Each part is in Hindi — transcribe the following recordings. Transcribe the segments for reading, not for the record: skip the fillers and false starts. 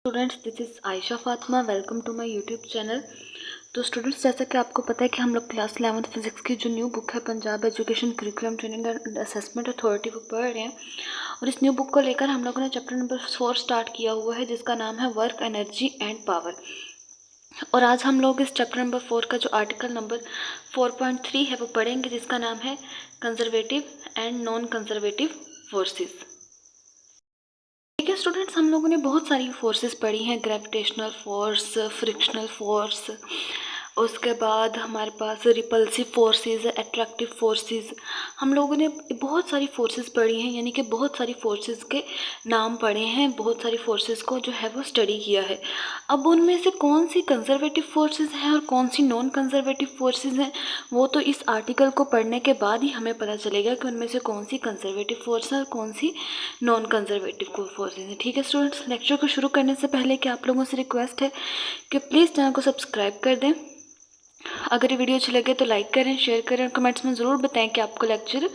Students, this is Ayesha Fatima. Welcome to my YouTube channel. तो स्टूडेंट्स, जैसा कि आपको पता है कि हम लोग क्लास 11th फिजिक्स की जो न्यू बुक है Punjab education curriculum training and assessment authority वो पढ़ रहे हैं। और इस न्यू बुक को लेकर हम लोगों ने चैप्टर नंबर 4 स्टार्ट किया हुआ है, जिसका नाम है वर्क, एनर्जी एंड पावर। और आज हम लोग इस चैप्टर नंबर 4 का जो आर्टिकल नंबर 4.3 है वो पढ़ेंगे, जिसका नाम है conservative and non conservative forces. ठीक है स्टूडेंट्स, हम लोगों ने बहुत सारी फोर्सेस पढ़ी हैं, ग्रेविटेशनल फोर्स, फ्रिक्शनल फोर्स, उसके बाद हमारे पास रिपल्सिव फोर्सेस, अट्रैक्टिव फोर्सेस। हम लोगों ने बहुत सारी फोर्सेस पढ़ी हैं, यानी कि बहुत सारी फोर्सेस के नाम पढ़े हैं, बहुत सारी फोर्सेस को जो है वो स्टडी किया है। अब उनमें से कौन सी कंजर्वेटिव फोर्सेस हैं और कौन सी नॉन कंजर्वेटिव फोर्सेस हैं, वो तो इस आर्टिकल को पढ़ने के बाद ही हमें पता चलेगा कि उनमें से कौन सी कंजर्वेटिव फोर्स है और कौन सी नॉन कंजर्वेटिव फोर्सेस हैं। ठीक है स्टूडेंट्स, लेक्चर को शुरू करने से पहले कि आप लोगों से रिक्वेस्ट है कि प्लीज़ चैनल को सब्सक्राइब कर दें। अगर ये वीडियो अच्छी लगे तो लाइक करें, शेयर करें और कमेंट्स में ज़रूर बताएं कि आपको लेक्चर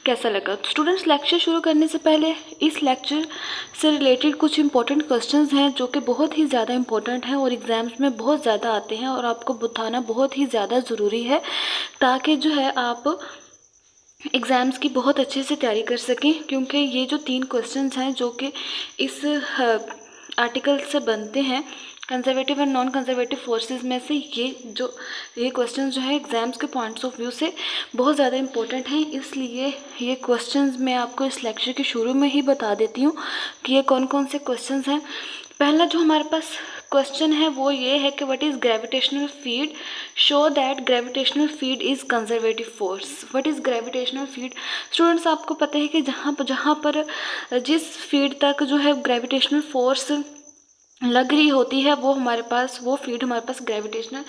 कैसा लगा। तो स्टूडेंट्स, लेक्चर शुरू करने से पहले इस लेक्चर से रिलेटेड कुछ इंपॉर्टेंट क्वेश्चंस हैं जो कि बहुत ही ज़्यादा इंपॉर्टेंट हैं और एग्ज़ाम्स में बहुत ज़्यादा आते हैं और आपको बताना बहुत ही ज़्यादा ज़रूरी है, ताकि जो है आप एग्ज़ाम्स की बहुत अच्छे से तैयारी कर सकें। क्योंकि ये जो 3 क्वेश्चंस हैं जो कि इस आर्टिकल से बनते हैं, conservative and non conservative forces में से ये क्वेश्चन जो है एग्ज़ाम्स के पॉइंट्स ऑफ व्यू से बहुत ज़्यादा इंपॉर्टेंट हैं। इसलिए ये क्वेश्चंस मैं आपको इस लेक्चर के शुरू में ही बता देती हूँ कि ये कौन कौन से क्वेश्चंस हैं। पहला जो हमारे पास क्वेश्चन है वो ये है कि what is gravitational field, show that gravitational field is conservative force. What is gravitational field? Students, आपको पता है कि जहाँ पर जिस फील्ड तक जो है ग्रेविटेशनल फोर्स लग रही होती है वो फील्ड हमारे पास ग्रेविटेशनल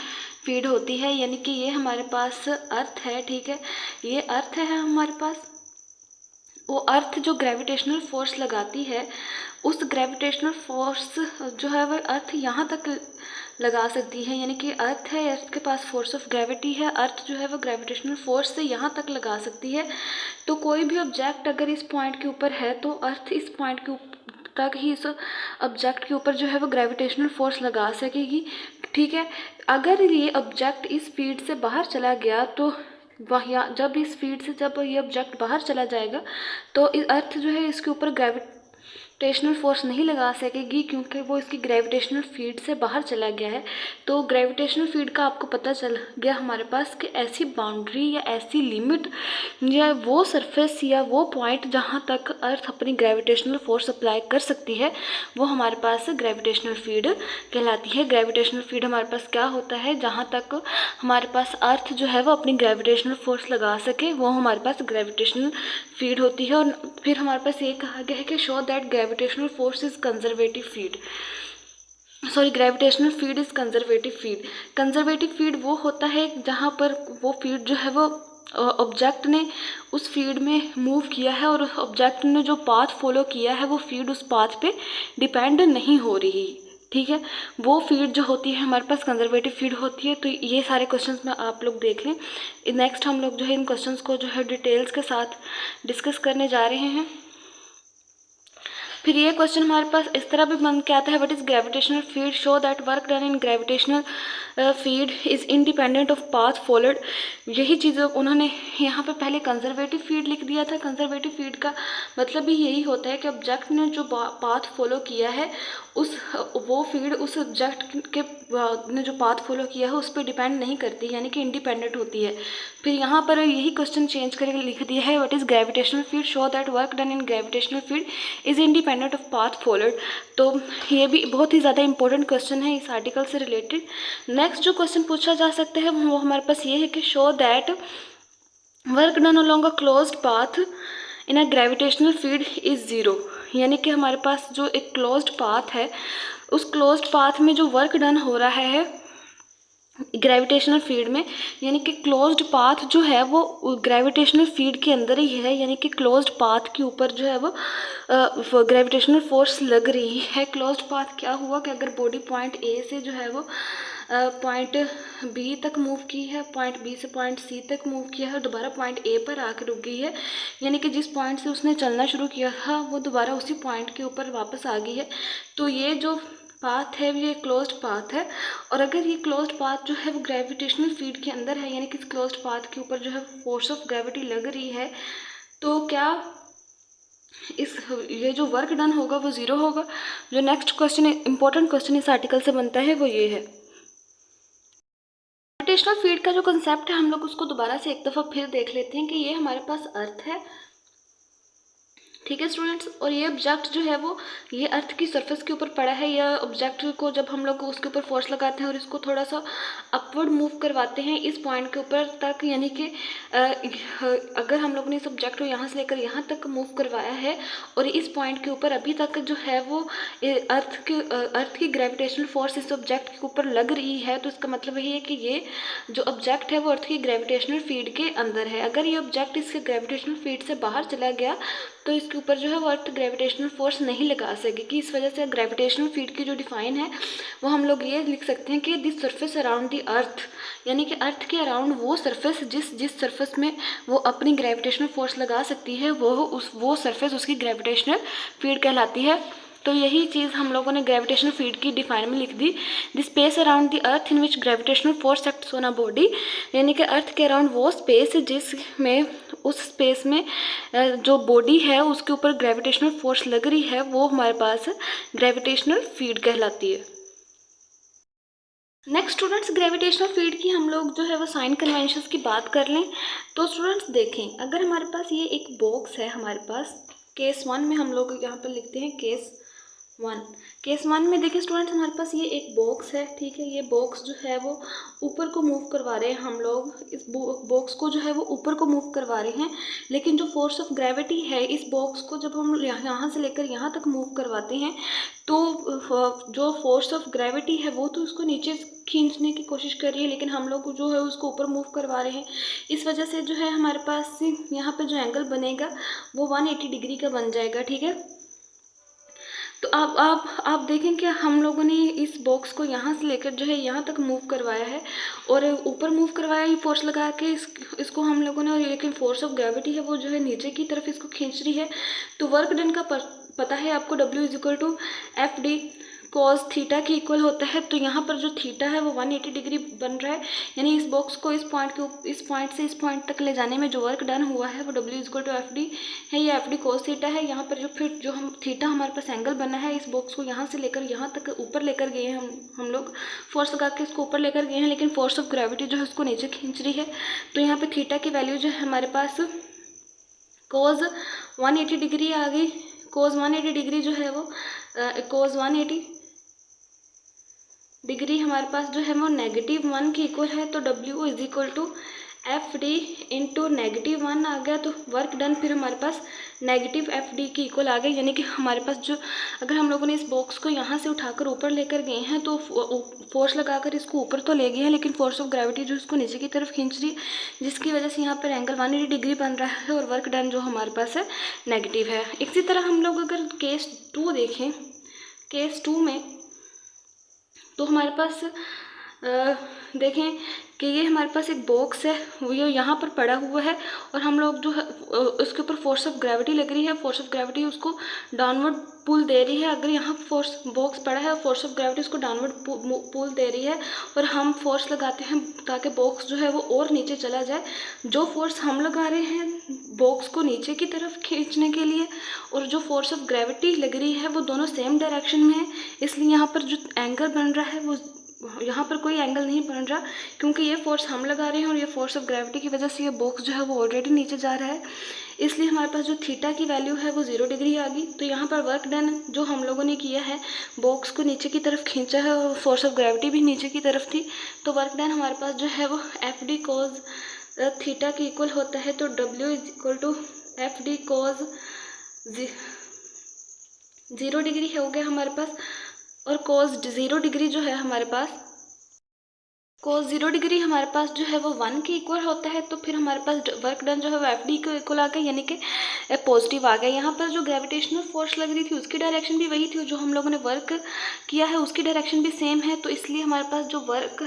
फील्ड होती है। यानी कि ये हमारे पास अर्थ है, ठीक है, ये अर्थ है हमारे पास। वो अर्थ जो ग्रेविटेशनल फोर्स लगाती है, उस ग्रेविटेशनल फोर्स जो है वह अर्थ यहाँ तक लगा सकती है। यानी कि अर्थ है, अर्थ के पास फोर्स ऑफ ग्रेविटी है, अर्थ जो है वो ग्रेविटेशनल फोर्स से यहाँ तक लगा सकती है। तो कोई भी ऑब्जेक्ट अगर इस पॉइंट के ऊपर है तो अर्थ इस पॉइंट के तक ही इस ऑब्जेक्ट के ऊपर जो है वो ग्रेविटेशनल फोर्स लगा सकेगी। ठीक है, अगर ये ऑब्जेक्ट इस फील्ड से बाहर चला गया तो जब इस फील्ड से जब ये ऑब्जेक्ट बाहर चला जाएगा तो अर्थ जो है इसके ऊपर ग्रेविटेशनल फोर्स नहीं लगा सकेगी, क्योंकि वो इसकी ग्रेविटेशनल फील्ड से बाहर चला गया है। तो ग्रेविटेशनल फील्ड का आपको पता चल गया हमारे पास कि ऐसी बाउंड्री या ऐसी लिमिट या वो सरफेस या वो पॉइंट जहाँ तक अर्थ अपनी ग्रेविटेशनल फोर्स अप्लाई कर सकती है वो हमारे पास ग्रेविटेशनल फील्ड कहलाती है। ग्रेविटेशनल फील्ड हमारे पास क्या होता है, जहाँ तक हमारे पास अर्थ जो है वो अपनी ग्रेविटेशनल फोर्स लगा सके वो हमारे पास ग्रेविटेशनल फील्ड होती है। और फिर हमारे पास ये कहा गया है कि show that gravitational force is conservative field, gravitational field is conservative field. Conservative field वो होता है जहाँ पर वो फील्ड जो है वो ऑब्जेक्ट ने उस फील्ड में मूव किया है और ऑब्जेक्ट ने जो पाथ फॉलो किया है वो फील्ड उस पाथ पे डिपेंड नहीं हो रही। ठीक है, वो फील्ड जो होती है हमारे पास कंजर्वेटिव फील्ड होती है। तो ये सारे क्वेश्चंस में आप लोग देख लें। नेक्स्ट हम लोग जो है इन क्वेश्चंस को जो है डिटेल्स के साथ डिस्कस करने जा रहे हैं। फिर ये क्वेश्चन हमारे पास इस तरह भी बन के आता है, what is gravitational field, show that work done in gravitational field is independent of path followed. यही चीज़ उन्होंने यहाँ पे पहले कंजर्वेटिव फील्ड लिख दिया था। कंजर्वेटिव फील्ड का मतलब भी यही होता है कि ऑब्जेक्ट ने जो पाथ फॉलो किया है वो फील्ड उस ऑब्जेक्ट के ने जो पाथ फॉलो किया है उस पर डिपेंड नहीं करती, यानी कि इंडिपेंडेंट होती है। फिर यहाँ पर यही क्वेश्चन चेंज करके लिख दिया है, what is gravitational field, show that work done in gravitational field is independent of path followed. तो ये भी बहुत ही ज़्यादा इंपॉर्टेंट क्वेश्चन है इस आर्टिकल से रिलेटेड। नेक्स्ट जो क्वेश्चन पूछा जा सकता है वो हमारे पास ये है कि show that work done along a closed path in a gravitational field is zero. यानी कि हमारे पास जो एक क्लोज्ड पाथ है उस क्लोज्ड पाथ में जो वर्क डन हो रहा है ग्रेविटेशनल फील्ड में, यानी कि क्लोज्ड पाथ जो है वो ग्रेविटेशनल फील्ड के अंदर ही है। यानी कि क्लोज्ड पाथ के ऊपर जो है वो ग्रेविटेशनल फोर्स लग रही है। क्लोज्ड पाथ क्या हुआ कि अगर बॉडी पॉइंट ए से जो है वो पॉइंट बी तक मूव की है, पॉइंट बी से पॉइंट सी तक मूव किया है और दोबारा पॉइंट ए पर आकर रुक गई है, यानी कि जिस पॉइंट से उसने चलना शुरू किया था वो दोबारा उसी पॉइंट के ऊपर वापस आ गई है। तो ये जो पाथ है ये क्लोज्ड पाथ है, और अगर ये क्लोज्ड पाथ जो है वो ग्रेविटेशनल फील्ड के अंदर है, यानी कि इस क्लोज्ड पाथ के ऊपर जो है फोर्स ऑफ ग्रेविटी लग रही है, तो क्या ये जो वर्क डन होगा वो ज़ीरो होगा। जो नेक्स्ट क्वेश्चन इंपॉर्टेंट क्वेश्चन इस आर्टिकल से बनता है वो ये है, ग्रेविटेशनल फील्ड का जो कंसेप्ट है हम लोग उसको दोबारा से एक दफ़ा फिर देख लेते हैं कि ये हमारे पास अर्थ है, ठीक है स्टूडेंट्स, और ये ऑब्जेक्ट जो है वो ये अर्थ की सरफेस के ऊपर पड़ा है। यह ऑब्जेक्ट को जब हम लोग उसके ऊपर फोर्स लगाते हैं और इसको थोड़ा सा अपवर्ड मूव करवाते हैं इस पॉइंट के ऊपर तक, यानी कि अगर हम लोग ने इस ऑब्जेक्ट को यहाँ से लेकर यहाँ तक मूव करवाया है और इस पॉइंट के ऊपर अभी तक जो है वो अर्थ की ग्रेविटेशनल फोर्स इस ऑब्जेक्ट के ऊपर लग रही है, तो इसका मतलब यही है कि ये जो ऑब्जेक्ट है वो अर्थ की ग्रेविटेशनल फील्ड के अंदर है। अगर ये ऑब्जेक्ट इसके ग्रेविटेशनल फील्ड से बाहर चला गया तो इसके ऊपर जो है वो अर्थ ग्रेविटेशनल फोर्स नहीं लगा सकेगी। इस वजह से ग्रेविटेशनल फील्ड की जो डिफाइन है वो हम लोग ये लिख सकते हैं कि दिस सरफेस अराउंड द अर्थ, यानी कि अर्थ के अराउंड वो सरफेस जिस सरफेस में वो अपनी ग्रेविटेशनल फोर्स लगा सकती है वो सरफेस उसकी ग्रेविटेशनल फील्ड कहलाती है। तो यही चीज़ हम लोगों ने ग्रेविटेशनल फील्ड की डिफाइन में लिख दी, the space around the earth in which gravitational force acts on a body, यानी कि अर्थ के अराउंड वो स्पेस जिसमें उस स्पेस में जो बॉडी है उसके ऊपर ग्रेविटेशनल फोर्स लग रही है वो हमारे पास ग्रेविटेशनल फील्ड कहलाती है। नेक्स्ट स्टूडेंट्स, ग्रेविटेशनल फील्ड की हम लोग जो है वो साइन कन्वेंशंस की बात कर लें तो स्टूडेंट्स देखें, अगर हमारे पास ये एक बॉक्स है, हमारे पास केस 1 में हम लोग यहाँ पर लिखते हैं केस वन में देखें स्टूडेंट्स, हमारे पास ये एक बॉक्स है, ठीक है, ये बॉक्स जो है वो ऊपर को मूव करवा रहे हैं हम लोग, इस बॉक्स को जो है वो ऊपर को मूव करवा रहे हैं, लेकिन जो फोर्स ऑफ ग्रेविटी है इस बॉक्स को जब हम यहाँ से लेकर यहाँ तक मूव करवाते हैं तो जो फोर्स ऑफ ग्रेविटी है वो तो उसको नीचे खींचने की कोशिश कर रही है, लेकिन हम लोग जो है उसको ऊपर मूव करवा रहे हैं। इस वजह से जो है हमारे पास यहाँ पे जो एंगल बनेगा वो 180 डिग्री का बन जाएगा, ठीक है। तो आप देखें कि हम लोगों ने इस बॉक्स को यहाँ से लेकर जो है यहाँ तक मूव करवाया है और ऊपर मूव करवाया ही फोर्स लगा के इसको हम लोगों ने, लेकिन फोर्स ऑफ ग्रेविटी है वो जो है नीचे की तरफ इसको खींच रही है। तो वर्क डन का पता है आपको, W = FD cos थीटा की इक्वल होता है। तो यहाँ पर जो थीटा है वो 180 डिग्री बन रहा है, यानी इस बॉक्स को इस पॉइंट से इस पॉइंट तक ले जाने में जो वर्क डन हुआ है वो W = FD है, ये FD cos थीटा है। यहाँ पर जो हम थीटा हमारे पास एंगल बना है, इस बॉक्स को यहाँ से लेकर यहाँ तक ऊपर लेकर गए हैं हम लोग, फोर्स लगा के इसको ऊपर लेकर गए हैं, लेकिन फोर्स ऑफ ग्रेविटी जो है उसको नीचे खींच रही है। तो यहाँ पर थीटा की वैल्यू जो है हमारे पास cos 180 डिग्री आ गई। cos 180 डिग्री जो है वो cos 180 डिग्री हमारे पास जो है वो -1 की इक्वल है। तो W = FD × -1 आ गया, तो वर्क डन फिर हमारे पास -FD की इक्वल आ गया, यानी कि हमारे पास जो अगर हम लोगों ने इस बॉक्स को यहाँ से उठाकर ऊपर लेकर गए हैं तो फोर्स लगाकर इसको ऊपर तो ले गए हैं, लेकिन फोर्स ऑफ ग्रेविटी जो इसको नीचे की तरफ खींच रही है, जिसकी वजह से यहाँ पर एंगल 180 डिग्री बन रहा है और वर्क डन जो हमारे पास है नेगेटिव है। इसी तरह हम लोग अगर केस 2 देखें, केस 2 में तो हमारे पास देखें कि ये हमारे पास एक बॉक्स है, वो यहाँ पर पड़ा हुआ है और हम लोग जो है उसके ऊपर फोर्स ऑफ ग्रेविटी लग रही है, फोर्स ऑफ ग्रेविटी उसको डाउनवर्ड पुल दे रही है। अगर यहाँ बॉक्स पड़ा है, फोर्स ऑफ ग्रेविटी उसको डाउनवर्ड पुल दे रही है और हम फोर्स लगाते हैं ताकि बॉक्स जो है वो और नीचे चला जाए। जो फोर्स हम लगा रहे हैं बॉक्स को नीचे की तरफ खींचने के लिए और जो फोर्स ऑफ ग्रेविटी लग रही है वो दोनों सेम डायरेक्शन में है, इसलिए यहाँ पर जो एंगल बन रहा है वो यहाँ पर कोई एंगल नहीं बन रहा, क्योंकि ये फोर्स हम लगा रहे हैं और ये फोर्स ऑफ ग्रेविटी की वजह से ये बॉक्स जो है वो ऑलरेडी नीचे जा रहा है, इसलिए हमारे पास जो थीटा की वैल्यू है वो 0 डिग्री आ गई। तो यहाँ पर वर्क डन जो हम लोगों ने किया है, बॉक्स को नीचे की तरफ खींचा है और फोर्स ऑफ ग्रेविटी भी नीचे की तरफ थी, तो वर्क डन हमारे पास जो है वो FD cos थीटा की इक्वल होता है। तो W = FD cos 0 डिग्री हो गया हमारे पास, और cos 0 डिग्री जो है हमारे पास cos 0 डिग्री हमारे पास जो है वो 1 के इक्वल होता है। तो फिर हमारे पास वर्क डन जो है वो FD के इक्वल आ गया, यानी कि पॉजिटिव आ गया। यहाँ पर जो ग्रेविटेशनल फोर्स लग रही थी उसकी डायरेक्शन भी वही थी, जो हम लोगों ने वर्क किया है उसकी डायरेक्शन भी सेम है, तो इसलिए हमारे पास जो वर्क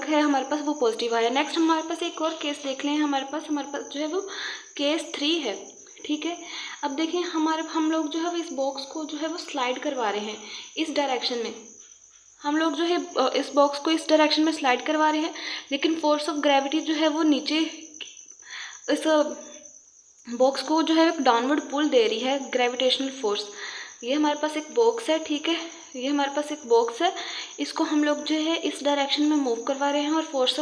है हमारे पास वो पॉजिटिव आया। नेक्स्ट हमारे पास एक और केस देख लें, हमारे पास जो है वो केस 3 है, ठीक है। अब देखें हम लोग जो है इस बॉक्स को जो है वो स्लाइड करवा रहे हैं इस डायरेक्शन में। हम लोग जो है इस बॉक्स को इस डायरेक्शन में स्लाइड करवा रहे हैं, लेकिन फोर्स ऑफ ग्रेविटी जो है वो नीचे इस बॉक्स को जो है डाउनवर्ड पुल दे रही है ग्रेविटेशनल फोर्स। ये हमारे पास एक बॉक्स है, ठीक है, ये हमारे पास एक बॉक्स है, इसको हम लोग जो है इस डायरेक्शन में मूव करवा रहे हैं और फोर्स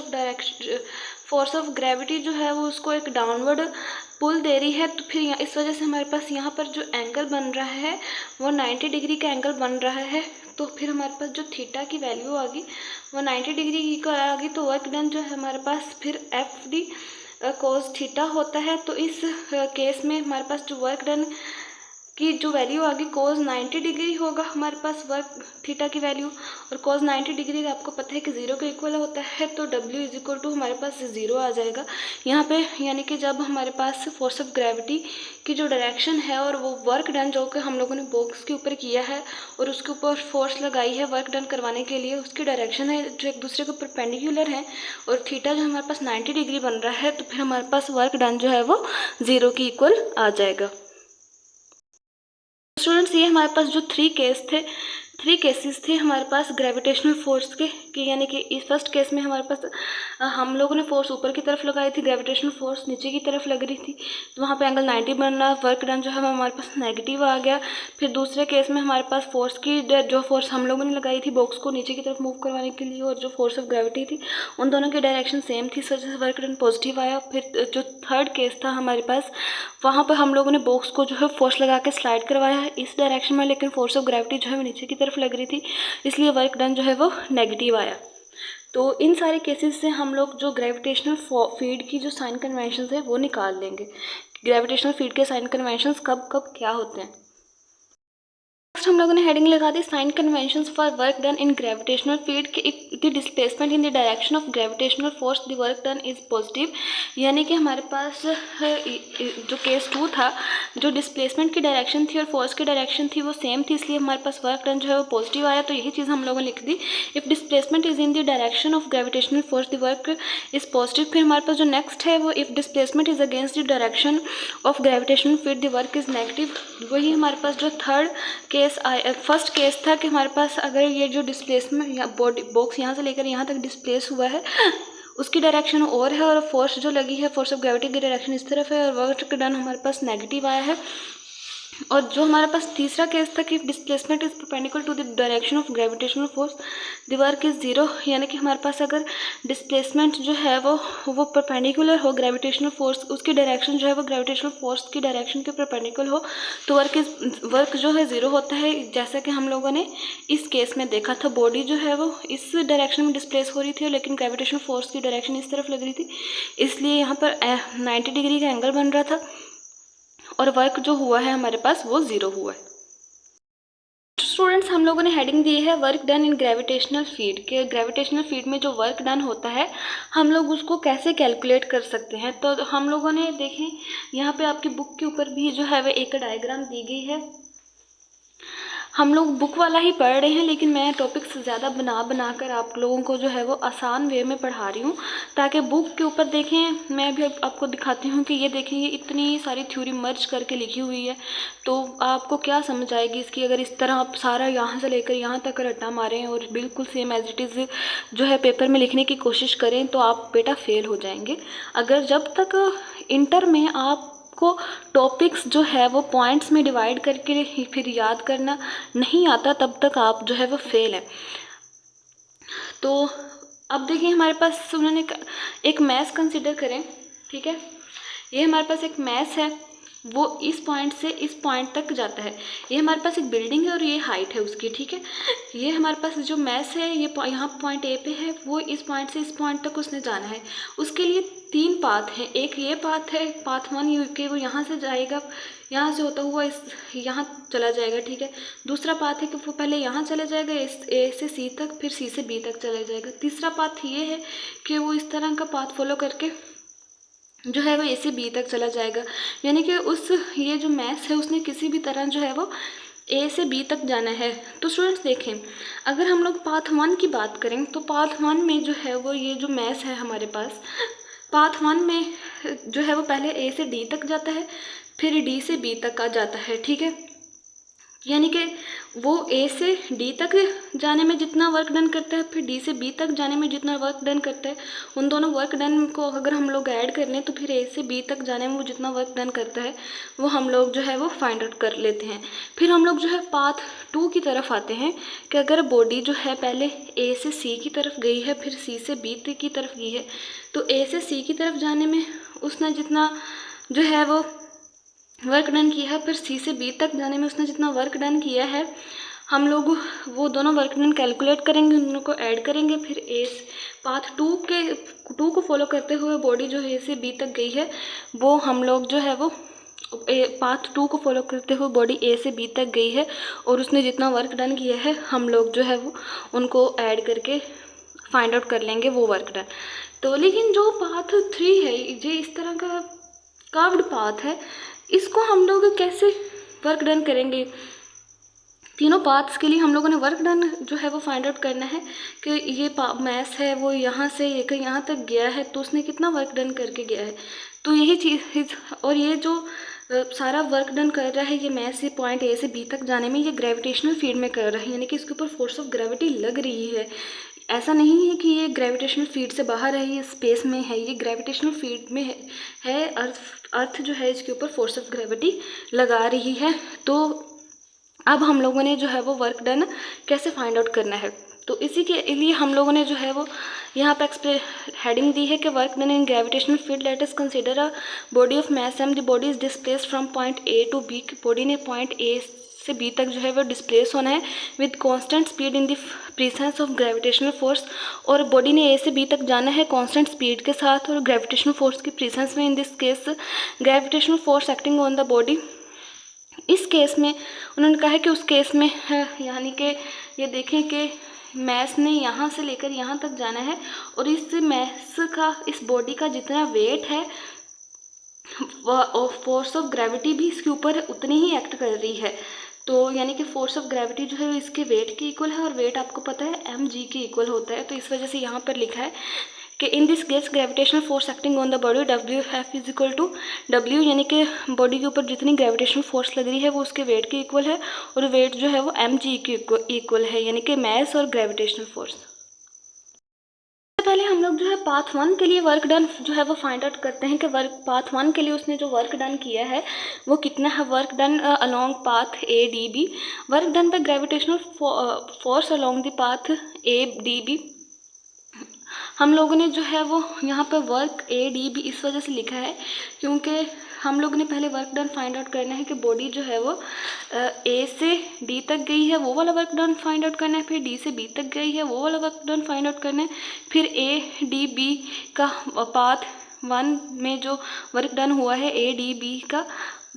ऑफ ग्रेविटी जो है वो उसको एक डाउनवर्ड पुल दे रही है। तो फिर इस वजह से हमारे पास यहाँ पर जो एंगल बन रहा है वो 90 डिग्री का एंगल बन रहा है। तो फिर हमारे पास जो थीटा की वैल्यू आ गई वो 90 डिग्री की आ गई। तो वर्क डन जो है हमारे पास फिर एफ डी कोस थीटा होता है। तो इस केस में हमारे पास जो वर्क डन की जो वैल्यू आ गई कोस 90 डिग्री होगा हमारे पास वर्क थीटा की वैल्यू, और कोस 90 डिग्री आपको पता है कि 0 के इक्वल होता है। तो W इज इक्वल टू हमारे पास 0 आ जाएगा यहाँ पे, यानी कि जब हमारे पास फोर्स ऑफ ग्रेविटी की जो डायरेक्शन है और वो वर्क डन जो कि हम लोगों ने बॉक्स के ऊपर किया है और उसके ऊपर फोर्स लगाई है वर्क डन करवाने के लिए, उसकी डायरेक्शन है जो एक दूसरे के परपेंडिकुलर है और थीटा जो हमारे पास 90 डिग्री बन रहा है, तो फिर हमारे पास वर्क डन जो है वो 0 के इक्वल आ जाएगा। स्टूडेंट्स ये हमारे पास जो थ्री केसेस थे हमारे पास ग्रेविटेशनल फोर्स के, यानी कि इस फर्स्ट केस में हमारे पास हम लोगों ने फोर्स ऊपर की तरफ लगाई थी, ग्रेविटेशनल फोर्स नीचे की तरफ लग रही थी, तो वहाँ पे एंगल 90 बनना, वर्क डन जो है हमारे पास नेगेटिव आ गया। फिर दूसरे केस में हमारे पास जो फोर्स हम लोगों ने लगाई थी बॉक्स को नीचे की तरफ मूव करवाने के लिए और जो फोर्स ऑफ ग्रेविटी थी उन दोनों की डायरेक्शन सेम थी, इस वजह से वर्क डन पॉजिटिव आया। फिर जो थर्ड केस था हमारे पास वहाँ पर हम लोगों ने बॉक्स को जो है फोर्स लगा के स्लाइड करवाया है इस डायरेक्शन में, लेकिन फोर्स ऑफ ग्रेविटी जो है वो नीचे की तरफ लग रही थी, इसलिए वर्क डन जो है वो नेगेटिव आया। तो इन सारे केसेस से हम लोग जो ग्रेविटेशनल फील्ड की जो साइन कन्वेंशंस है वो निकाल लेंगे। ग्रेविटेशनल फील्ड के साइन कन्वेंशंस कब कब क्या होते हैं। नेक्स्ट हम लोगों ने हेडिंग लगा दी sign conventions for work done in gravitational field कि if the displacement in the direction of gravitational force the work done is positive, यानी कि हमारे पास जो केस 2 था, जो डिस्प्लेसमेंट की डायरेक्शन थी और फोर्स की डायरेक्शन थी वो सेम थी, इसलिए हमारे पास वर्क डन जो है वो पॉजिटिव आया। तो यही चीज़ हम लोगों ने लिख दी, if displacement is in the direction of gravitational force the work is positive. फिर हमारे पास जो नेक्स्ट है वो if displacement is against the direction of gravitational field the work is negative. वही हमारे पास जो थर्ड केस फर्स्ट केस था कि हमारे पास अगर ये जो डिस्प्लेसमेंट या बॉक्स यहाँ से लेकर यहाँ तक डिस्प्लेस हुआ है उसकी डायरेक्शन और है और फोर्स जो लगी है फोर्स ऑफ ग्रेविटी की डायरेक्शन इस तरफ है और वर्क डन हमारे पास नेगेटिव आया है। और जो हमारे पास तीसरा केस था कि displacement is perpendicular to the direction of gravitational force the work is 0, यानी कि हमारे पास अगर डिस्प्लेसमेंट जो है वो परपेंडिकुलर हो ग्रेविटेशनल फोर्स, उसकी डायरेक्शन जो है वो ग्रेविटेशनल फोर्स की डायरेक्शन के परपेंडिकुलर हो तो वर्क जो है 0 होता है। जैसा कि हम लोगों ने इस केस में देखा था, बॉडी जो है वो इस डायरेक्शन में डिस्प्लेस हो रही थी लेकिन ग्रेविटेशनल फोर्स की डायरेक्शन इस तरफ लग रही थी, इसलिए यहाँ पर 90 डिग्री का एंगल बन रहा था और वर्क जो हुआ है हमारे पास वो 0 हुआ है। स्टूडेंट्स हम लोगों ने हेडिंग दी है work done in gravitational field के, ग्रेविटेशनल फील्ड में जो वर्क डन होता है हम लोग उसको कैसे कैलकुलेट कर सकते हैं। तो हम लोगों ने देखें यहाँ पे आपकी बुक के ऊपर भी जो है वो एक डायग्राम दी गई है। हम लोग बुक वाला ही पढ़ रहे हैं लेकिन मैं टॉपिक्स ज़्यादा बना कर आप लोगों को जो है वो आसान वे में पढ़ा रही हूँ ताकि बुक के ऊपर देखें। मैं भी आपको दिखाती हूँ कि ये देखें ये इतनी सारी थ्योरी मर्ज करके लिखी हुई है तो आपको क्या समझ आएगी इसकी, अगर इस तरह आप सारा यहाँ से लेकर यहाँ तक रट्टा मारें और बिल्कुल सेम एज इट इज़ जो है पेपर में लिखने की कोशिश करें तो आप बेटा फेल हो जाएंगे। अगर जब तक इंटर में आप को टॉपिक्स जो है वो पॉइंट्स में डिवाइड करके फिर याद करना नहीं आता तब तक आप जो है वो फेल है। तो अब देखिए हमारे पास उन्होंने एक मैथ कंसिडर करें, ठीक है, ये हमारे पास एक मैथ है वो इस पॉइंट से इस पॉइंट तक जाता है। ये हमारे पास एक बिल्डिंग है और ये हाइट है उसकी, ठीक है। ये हमारे पास जो मैथ है ये यहाँ पॉइंट ए पे है, वो इस पॉइंट से इस पॉइंट तक उसने जाना है। उसके लिए 3 पाथ हैं, एक ये पाथ है पाथ 1 ये कि वो यहाँ से जाएगा, यहाँ से होता हुआ यहाँ चला जाएगा, ठीक है। दूसरा पाथ है कि वो पहले यहाँ चला जाएगा ए से सी तक, फिर सी से बी तक चला जाएगा। तीसरा पाथ ये है कि वो इस तरह का पाथ फॉलो करके जो है वो ए से बी तक चला जाएगा, यानी कि ये जो मैथ्स है उसने किसी भी तरह जो है वो ए से बी तक जाना है। तो स्टूडेंट्स देखें अगर हम लोग पाथ 1 की बात करें तो पाथ 1 में जो है वो ये जो मैथ्स है हमारे पास पाथ 1 में जो है वो पहले ए से डी तक जाता है, फिर डी से बी तक आ जाता है, ठीक है। यानी कि वो ए से डी तक जाने में जितना वर्क डन करता है, फिर डी से बी तक जाने में जितना वर्क डन करता है, उन दोनों वर्क डन को अगर हम लोग ऐड कर लें तो फिर ए से बी तक जाने में वो जितना वर्क डन करता है वो हम लोग जो है वो फाइंड आउट कर लेते हैं। फिर हम लोग जो है पाथ 2 की तरफ आते हैं कि अगर बॉडी जो है पहले ए से सी की तरफ गई है, फिर सी से बी की तरफ गई है, तो ए से सी की तरफ जाने में उसने जितना जो है वो वर्क डन किया है, फिर सी से बी तक जाने में उसने जितना वर्क डन किया है, हम लोग वो दोनों वर्क डन कैलकुलेट करेंगे, उन को ऐड करेंगे। फिर ए पाथ 2 को फॉलो करते हुए बॉडी जो है ए से बी तक गई है, वो हम लोग जो है वो पाथ 2 को फॉलो करते हुए बॉडी ए से बी तक गई है और उसने जितना वर्क डन किया है हम लोग जो है वो उनको ऐड करके फाइंड आउट कर लेंगे वो वर्क डन। तो लेकिन जो पाथ 3 है, ये इस तरह का कर्व्ड पाथ है, इसको हम लोग कैसे वर्क डन करेंगे। तीनों पाथ्स के लिए हम लोगों ने वर्क डन जो है वो फाइंड आउट करना है कि ये मैस है वो यहाँ से लेकर यहाँ तक गया है तो उसने कितना वर्क डन करके गया है। तो यही चीज़, और ये जो सारा वर्क डन कर रहा है ये मैस से पॉइंट ए से बी तक जाने में ये ग्रेविटेशनल फील्ड में कर रहा है, यानी कि इसके ऊपर फोर्स ऑफ ग्रेविटी लग रही है। ऐसा नहीं है कि ये ग्रेविटेशनल फील्ड से बाहर है, ये स्पेस में है, ये ग्रेविटेशनल फील्ड में है। अर्थ जो है इसके ऊपर फोर्स ऑफ ग्रेविटी लगा रही है। तो अब हम लोगों ने जो है वो वर्क डन कैसे फाइंड आउट करना है, तो इसी के लिए हम लोगों ने जो है वो यहाँ पे हेडिंग दी है कि work done in gravitational field. Let us consider a body of mass m, the body is displaced from point A to B. Body ने पॉइंट ए से बी तक जो है वो डिस्प्लेस होना है with constant speed in the presence of gravitational force, और बॉडी ने ए से बी तक जाना है कांस्टेंट स्पीड के साथ और ग्रेविटेशनल फोर्स की प्रेजेंस में। इन this case gravitational force acting on the body, इस केस में उन्होंने कहा है कि उस केस में यानी कि ये देखें कि मैस ने यहाँ से लेकर यहाँ तक जाना है और इस मैस का, इस बॉडी का जितना वेट है फोर्स ऑफ ग्रेविटी भी इसके ऊपर उतनी ही एक्ट कर रही है। तो यानी कि फोर्स ऑफ ग्रेविटी जो है इसके वेट के इक्वल है और वेट आपको पता है mg के इक्वल होता है। तो इस वजह से यहाँ पर लिखा है कि in this case gravitational force acting on the body WF is equal to W, यानी कि बॉडी के ऊपर जितनी ग्रेविटेशनल फोर्स लग रही है वो उसके वेट के इक्वल है और वेट जो है वो mg के इक्वल है, यानी कि मैस और ग्रेविटेशनल फोर्स। पहले हम लोग जो है पाथ 1 के लिए वर्क डन जो है वो फाइंड आउट करते हैं कि पाथ 1 के लिए उसने जो वर्क डन किया है वो कितना है। Work done along path ADB, work done by gravitational force along the path ADB। हम लोगों ने जो है वो यहाँ पर वर्क ADB इस वजह से लिखा है क्योंकि हम लोग ने पहले वर्क डन फाइंड आउट करना है कि बॉडी जो है वो A से D तक गई है, वो वाला वर्क डन फाइंड आउट करना है। फिर D से B तक गई है, वो वाला वर्क डन फाइंड आउट करना है। फिर ADB का पाथ 1 में जो वर्क डन हुआ है ADB का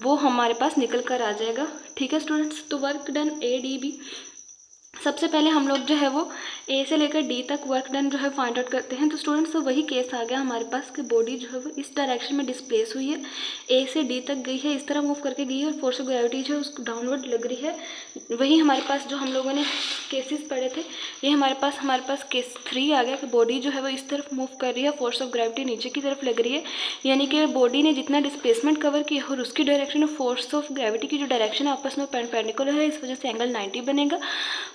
वो हमारे पास निकल कर आ जाएगा। ठीक है स्टूडेंट्स, तो वर्क डन ADB सबसे पहले हम लोग जो है वो ए से लेकर डी तक वर्क डन जो है फाइंड आउट करते हैं। तो स्टूडेंट्स तो वही केस आ गया हमारे पास कि बॉडी जो है वो इस डायरेक्शन में डिस्प्लेस हुई है, ए से डी तक गई है, इस तरह मूव करके गई है और फोर्स ऑफ ग्रेविटी जो है उसको डाउनवर्ड लग रही है। वही हमारे पास जो हम लोगों ने केसेस पढ़े थे ये हमारे पास केस 3 आ गया कि बॉडी जो है वो इस तरफ मूव कर रही है, फोर्स ऑफ ग्रेविटी नीचे की तरफ लग रही है, यानी कि बॉडी ने जितना डिस्प्लेसमेंट कवर किया और उसकी डायरेक्शन और फोर्स ऑफ ग्रेविटी की जो डायरेक्शन है आपस में परपेंडिकुलर है, इस वजह से एंगल 90 बनेगा।